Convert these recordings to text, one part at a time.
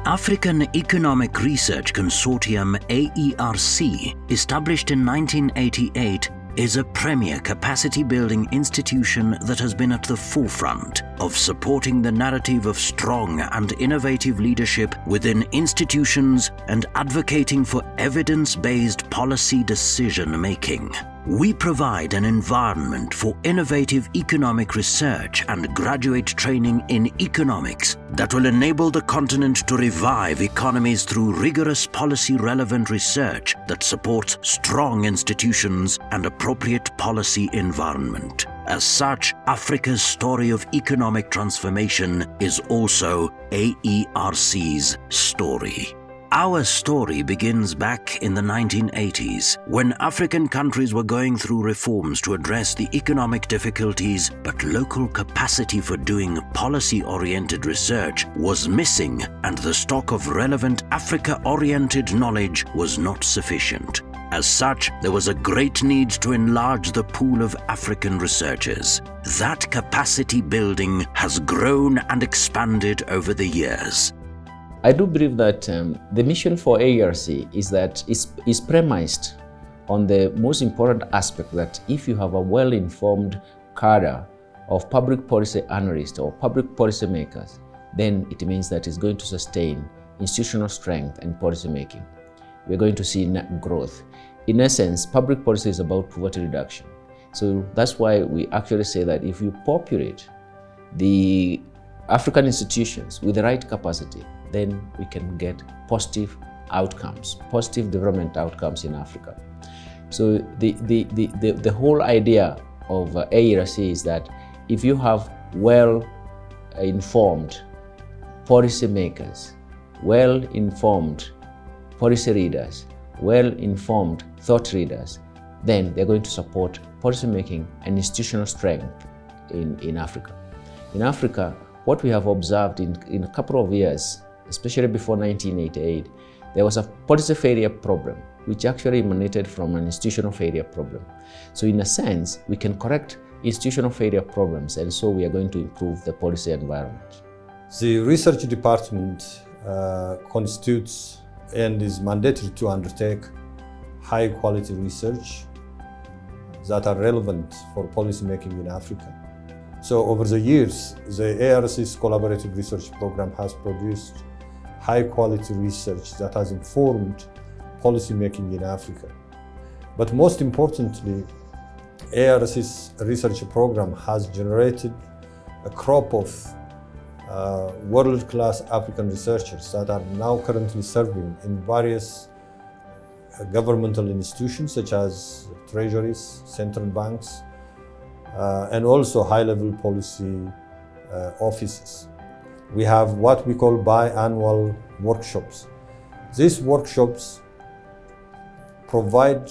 African Economic Research Consortium (AERC), established in 1988, is a premier capacity-building institution that has been at the forefront of supporting the narrative of strong and innovative leadership within institutions and advocating for evidence-based policy decision-making. We provide an environment for innovative economic research and graduate training in economics that will enable the continent to revive economies through rigorous policy-relevant research that supports strong institutions and appropriate policy environment. As such, Africa's story of economic transformation is also AERC's story. Our story begins back in the 1980s, when African countries were going through reforms to address the economic difficulties, but local capacity for doing policy-oriented research was missing, and the stock of relevant Africa-oriented knowledge was not sufficient. As such, there was a great need to enlarge the pool of African researchers. That capacity building has grown and expanded over the years. I do believe that the mission for AERC is premised on the most important aspect, that if you have a well-informed cadre of public policy analysts or public policy makers, then it means that it's going to sustain institutional strength and policy making. We're going to see net growth. In essence, public policy is about poverty reduction. So that's why we actually say that if you populate the African institutions with the right capacity, then we can get positive outcomes, positive development outcomes in Africa. So the whole idea of AERC is that if you have well-informed policy makers, well-informed policy readers, well-informed thought leaders, then they're going to support policy making and institutional strength in Africa. In Africa, what we have observed in a couple of years, especially before 1988, there was a policy failure problem, which actually emanated from an institutional failure problem. So in a sense, we can correct institutional failure problems, and so we are going to improve the policy environment. The research department constitutes and is mandated to undertake high quality research that are relevant for policy making in Africa. So over the years, the AERC's collaborative research program has produced high quality research that has informed policy making in Africa. But most importantly, AERC's research program has generated a crop of world-class African researchers that are now currently serving in various governmental institutions such as treasuries, central banks, and also high-level policy offices. We have what we call biannual workshops. These workshops provide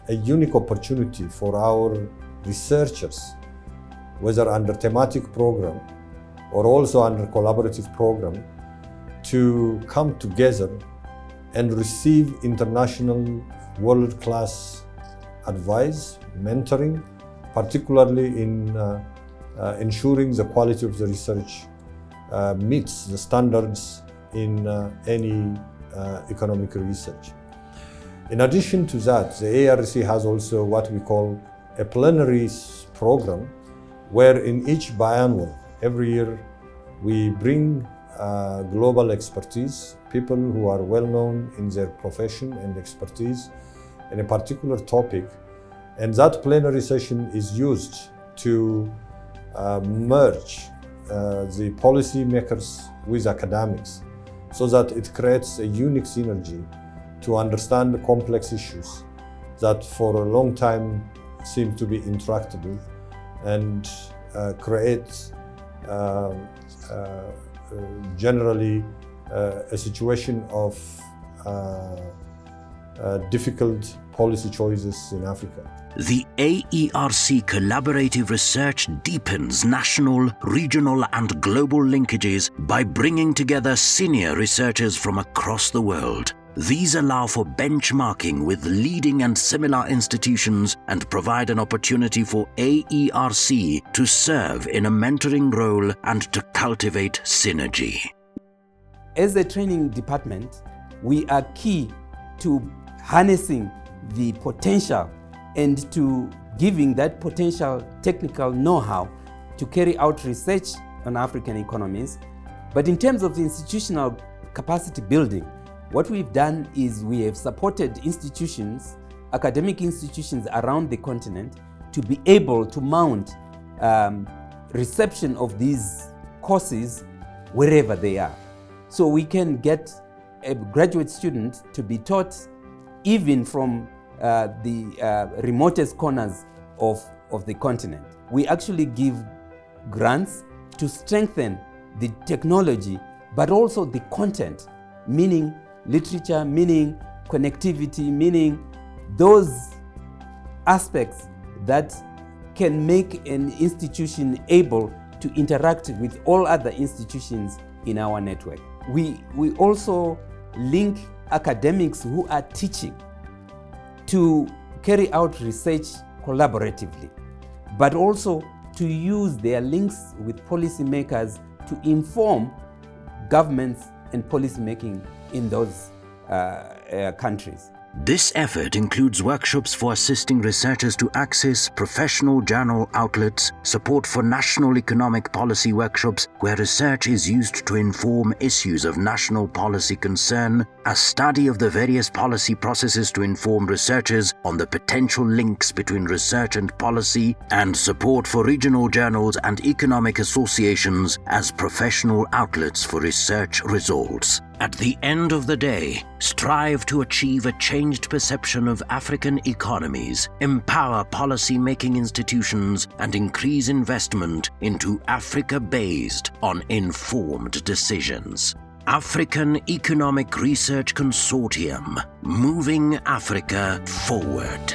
a unique opportunity for our researchers, whether under thematic program or also under collaborative program, to come together and receive international world-class advice, mentoring, particularly in ensuring the quality of the research meets the standards in any economic research. In addition to that, the AERC has also what we call a plenary program, where in each biannual, every year, we bring global expertise, people who are well known in their profession and expertise in a particular topic, and that plenary session is used to merge the policy makers with academics, so that it creates a unique synergy to understand the complex issues that for a long time seem to be intractable, and create generally a situation of difficult policy choices in Africa. The AERC collaborative research deepens national, regional, and global linkages by bringing together senior researchers from across the world. These allow for benchmarking with leading and similar institutions and provide an opportunity for AERC to serve in a mentoring role and to cultivate synergy. as a training department, we are key to harnessing the potential and to giving that potential technical know-how to carry out research on African economies. But in terms of the institutional capacity building, what we've done is we have supported institutions, academic institutions around the continent to be able to mount reception of these courses wherever they are. So we can get a graduate student to be taught even from the remotest corners of the continent. We actually give grants to strengthen the technology, but also the content, meaning literature, meaning connectivity, meaning those aspects that can make an institution able to interact with all other institutions in our network. We also link academics who are teaching to carry out research collaboratively, but also to use their links with policymakers to inform governments and policymaking in those countries. This effort includes workshops for assisting researchers to access professional journal outlets, support for national economic policy workshops where research is used to inform issues of national policy concern, a study of the various policy processes to inform researchers on the potential links between research and policy, and support for regional journals and economic associations as professional outlets for research results. At the end of the day, strive to achieve a changed perception of African economies, empower policy-making institutions, and increase investment into Africa based on informed decisions. African Economic Research Consortium, moving Africa forward.